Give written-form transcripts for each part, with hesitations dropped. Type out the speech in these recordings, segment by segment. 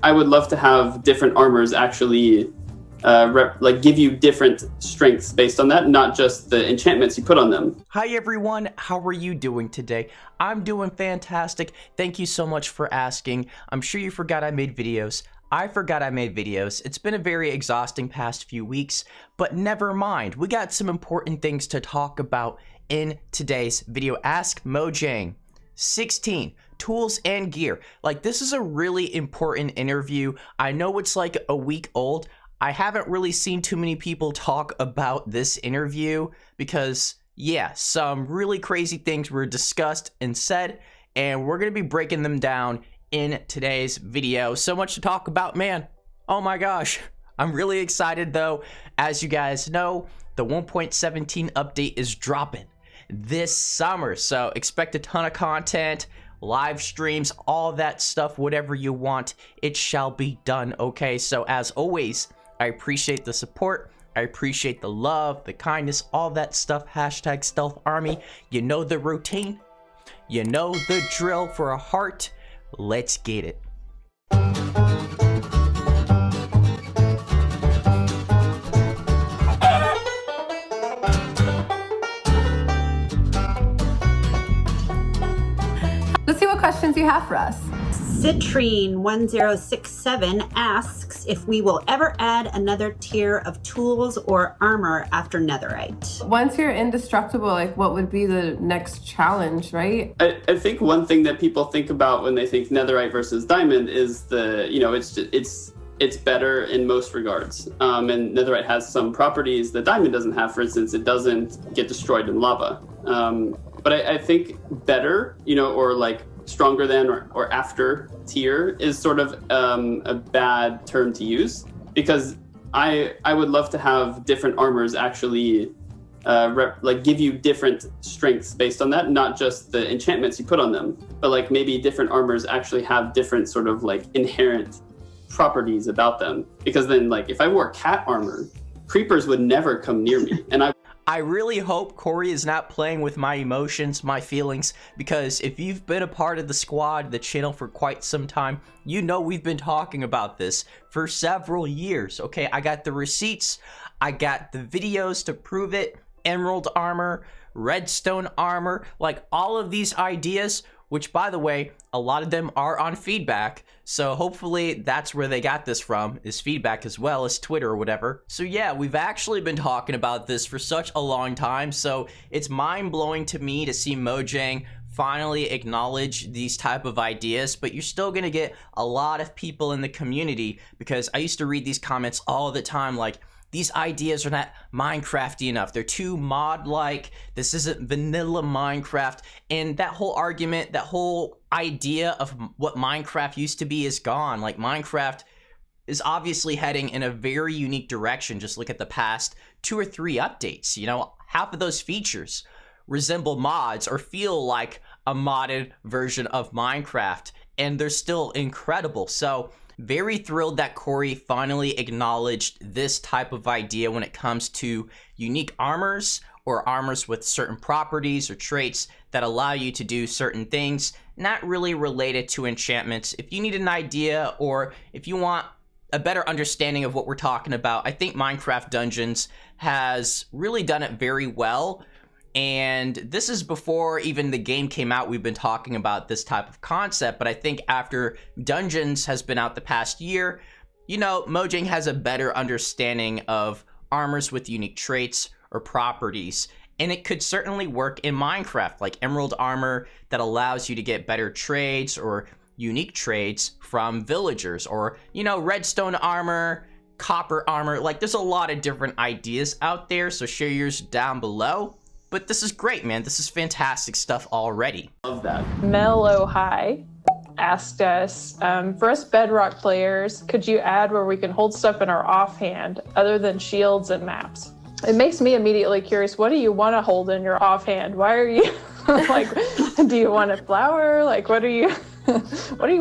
I would love to have different armors actually give you different strengths based on that, not just the enchantments you put on them. Hi everyone, how are you doing today? I'm doing fantastic. Thank you so much for asking. I'm sure you forgot I made videos. I forgot I made videos. It's been a very exhausting past few weeks, but never mind. We got some important things to talk about in today's video. Ask Mojang 16 tools and gear. Like, this is a really important interview. I know it's like a week old. I haven't really seen too many people talk about this interview because, yeah, some really crazy things were discussed and said, and we're going to be breaking them down in today's video. So much to talk about, man. Oh my gosh. I'm really excited though. As you guys know, the 1.17 update is dropping this summer, so expect a ton of content, live streams, all that stuff, whatever you want, it shall be done, okay? So as always, I appreciate the support, I appreciate the love, the kindness, all that stuff. Hashtag Stealth Army. You know the routine, you know the drill. For a heart, let's get it. Let's see what questions you have for us. Citrine1067 asks if we will ever add another tier of tools or armor after netherite. Once you're indestructible, like, what would be the next challenge, right? I think one thing that people think about when they think netherite versus diamond is it's better in most regards. And netherite has some properties that diamond doesn't have. For instance, it doesn't get destroyed in lava. But I think better, or like stronger than or after tier is sort of a bad term to use, because I would love to have different armors actually give you different strengths based on that, not just the enchantments you put on them, but like maybe different armors actually have different sort of like inherent properties about them. Because then, like, if I wore cat armor, creepers would never come near me. And I really hope Corey is not playing with my emotions, my feelings, because if you've been a part of the squad, the channel, for quite some time, you know we've been talking about this for several years, okay? I got the receipts, I got the videos to prove it, emerald armor, redstone armor, like all of these ideas, which, by the way, a lot of them are on feedback, so hopefully that's where they got this from, is feedback as well as Twitter or whatever. So yeah, we've actually been talking about this for such a long time, so it's mind-blowing to me to see Mojang finally acknowledge these type of ideas, but you're still gonna get a lot of people in the community, because I used to read these comments all the time like, these ideas are not Minecrafty enough. They're too mod-like. This isn't vanilla Minecraft. And that whole argument, that whole idea of what Minecraft used to be is gone. Like, Minecraft is obviously heading in a very unique direction. Just look at the past 2 or 3 updates. Half of those features resemble mods or feel like a modded version of Minecraft, and they're still incredible. So very thrilled that Corey finally acknowledged this type of idea when it comes to unique armors or armors with certain properties or traits that allow you to do certain things, not really related to enchantments. If you need an idea or if you want a better understanding of what we're talking about, I think Minecraft Dungeons has really done it very well. And this is before even the game came out. We've been talking about this type of concept, but I think after Dungeons has been out the past year, Mojang has a better understanding of armors with unique traits or properties, and it could certainly work in Minecraft, like emerald armor that allows you to get better trades or unique trades from villagers, or redstone armor, copper armor. Like, there's a lot of different ideas out there, so share yours down below. But this is great, man. This is fantastic stuff already. love that. Mellow High asked us, for us Bedrock players, could you add where we can hold stuff in our offhand other than shields and maps? It makes me immediately curious, what do you want to hold in your offhand? Why are you, like, do you want a flower? Like, what are you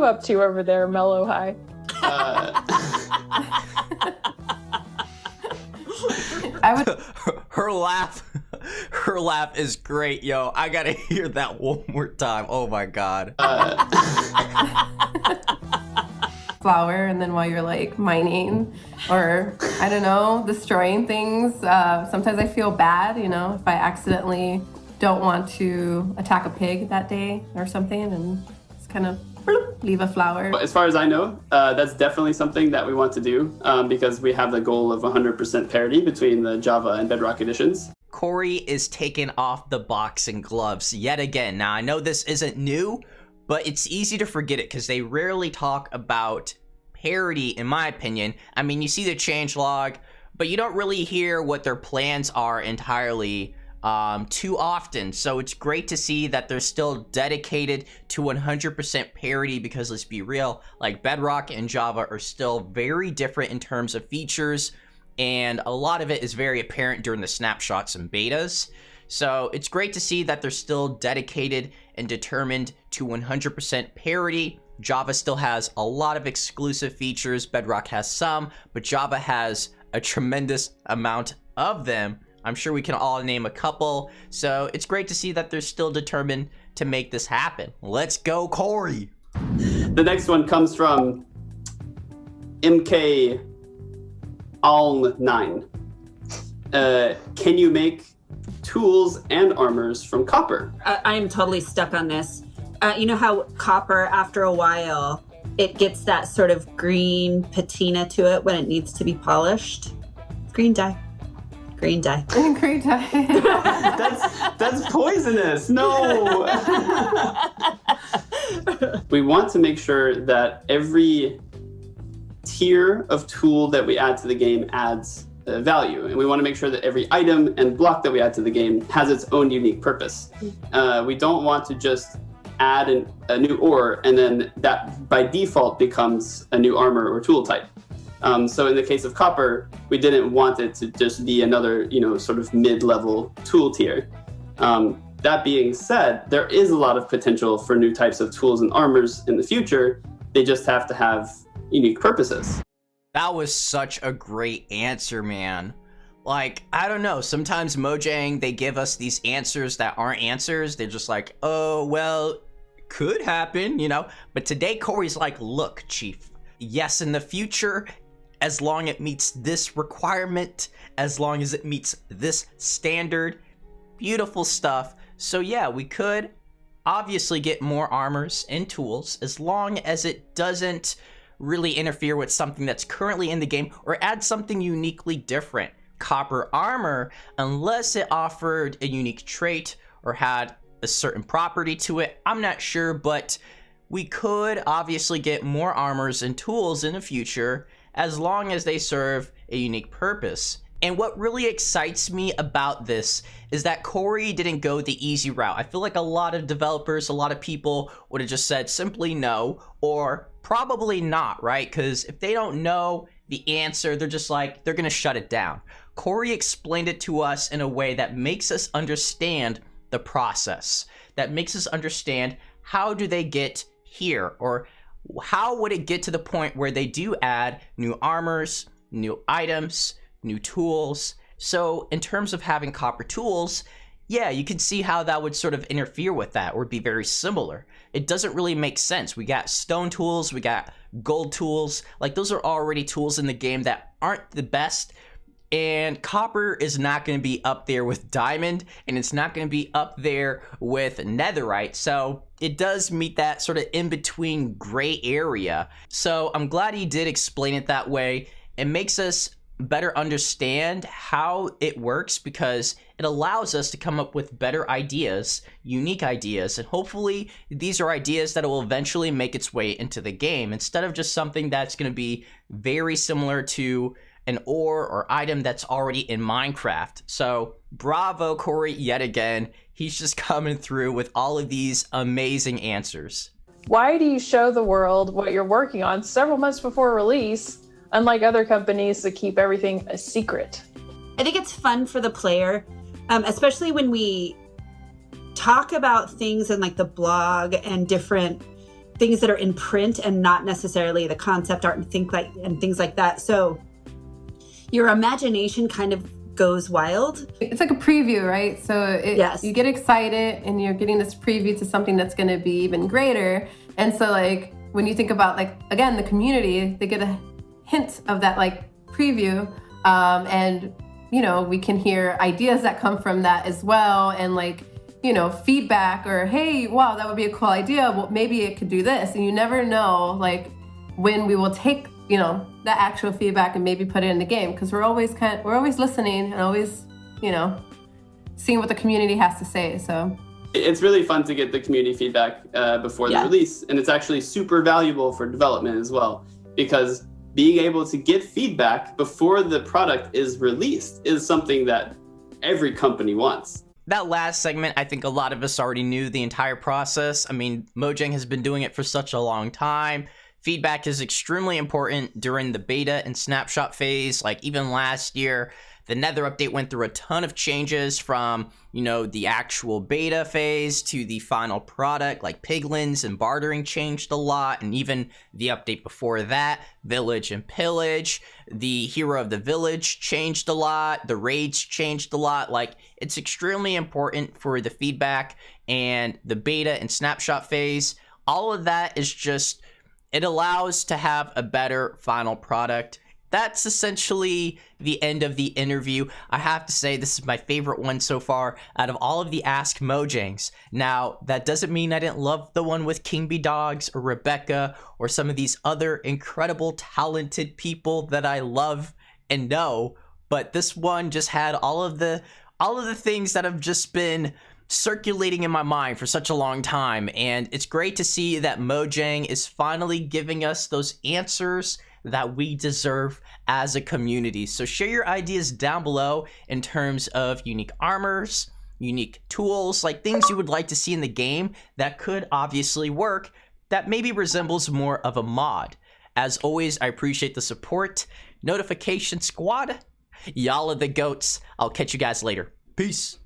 up to over there, Mellow High? I would. Her laugh is great, yo. I gotta hear that one more time. Oh my god. flour, and then while you're like mining or I don't know, destroying things, sometimes I feel bad, you know, if I accidentally don't want to attack a pig that day or something, and just kind of leave a flower. As far as I know, that's definitely something that we want to do because we have the goal of 100% parity between the Java and Bedrock editions. Corey is taking off the boxing gloves yet again. Now, I know this isn't new, but it's easy to forget it because they rarely talk about parity, in my opinion. I mean, you see the changelog, but you don't really hear what their plans are entirely too often. So it's great to see that they're still dedicated to 100% parity because, let's be real, like Bedrock and Java are still very different in terms of features, and a lot of it is very apparent during the snapshots and betas. So it's great to see that they're still dedicated and determined to 100% parity. Java still has a lot of exclusive features. Bedrock has some, but Java has a tremendous amount of them. I'm sure we can all name a couple. So it's great to see that they're still determined to make this happen. Let's go, Corey. The next one comes from MK Aln9. Can you make tools and armors from copper? I am totally stuck on this. You know how copper, after a while, it gets that sort of green patina to it when it needs to be polished? Green dye. Green dye. Green dye. That's poisonous. No. We want to make sure that every tier of tool that we add to the game adds value, and we want to make sure that every item and block that we add to the game has its own unique purpose. We don't want to just add a new ore and then that by default becomes a new armor or tool type. So in the case of copper, we didn't want it to just be another, you know, sort of mid-level tool tier. That being said, there is a lot of potential for new types of tools and armors in the future. They just have to have unique purposes. That was such a great answer, man. Like, I don't know, sometimes Mojang, they give us these answers that aren't answers. They're just like, oh, well, could happen, you know? But today, Corey's like, look, Chief, yes, in the future, as long as it meets this requirement, as long as it meets this standard, beautiful stuff. So yeah, we could obviously get more armors and tools as long as it doesn't really interfere with something that's currently in the game or add something uniquely different. Copper armor, unless it offered a unique trait or had a certain property to it, I'm not sure, but we could obviously get more armors and tools in the future as long as they serve a unique purpose. And what really excites me about this is that Corey didn't go the easy route. I feel like a lot of developers, a lot of people would have just said simply no or probably not, right? Because if they don't know the answer, they're just like, they're gonna shut it down. Corey explained it to us in a way that makes us understand the process, that makes us understand how do they get here, or how would it get to the point where they do add new armors, new items, new tools. So in terms of having copper tools, yeah, you can see how that would sort of interfere with that or be very similar. It doesn't really make sense. We got stone tools, we got gold tools, like those are already tools in the game that aren't the best. And copper is not going to be up there with diamond, and it's not going to be up there with netherite. So it does meet that sort of in-between gray area. So I'm glad he did explain it that way. It makes us better understand how it works because it allows us to come up with better ideas, unique ideas, and hopefully these are ideas that will eventually make its way into the game instead of just something that's going to be very similar to an ore or item that's already in Minecraft. So bravo, Corey, yet again. He's just coming through with all of these amazing answers. Why do you show the world what you're working on several months before release, unlike other companies that keep everything a secret? I think it's fun for the player, especially when we talk about things in like the blog and different things that are in print and not necessarily the concept art and things like that. So your imagination kind of goes wild. It's like a preview, right? So yes. You get excited and you're getting this preview to something that's going to be even greater. And so like when you think about, like, again, the community, they get a hint of that, like, preview, and, you know, we can hear ideas that come from that as well, and, like, you know, feedback, or, hey, wow, that would be a cool idea, well, maybe it could do this. And you never know, like, when we will take, you know, that actual feedback and maybe put it in the game, because we're always listening and always, you know, seeing what the community has to say. So it's really fun to get the community feedback before the release, and it's actually super valuable for development as well, because being able to get feedback before the product is released is something that every company wants. That last segment, I think a lot of us already knew the entire process. I mean, Mojang has been doing it for such a long time. Feedback is extremely important during the beta and snapshot phase. Like, even last year, the Nether update went through a ton of changes from, you know, the actual beta phase to the final product. Like, piglins and bartering changed a lot, and even the update before that, village and pillage, the hero of the village changed a lot, the raids changed a lot. Like, it's extremely important for the feedback and the beta and snapshot phase. All of that is just, it allows to have a better final product. That's essentially the end of the interview. I have to say, this is my favorite one so far out of all of the Ask Mojangs. Now, that doesn't mean I didn't love the one with King B Dogs or Rebecca or some of these other incredible, talented people that I love and know, but this one just had all of the things that have just been circulating in my mind for such a long time, and it's great to see that Mojang is finally giving us those answers that we deserve as a community. So share your ideas down below in terms of unique armors, unique tools, like things you would like to see in the game that could obviously work, that maybe resembles more of a mod. As always, I appreciate the support. Notification squad, y'all are the goats. I'll catch you guys later. Peace.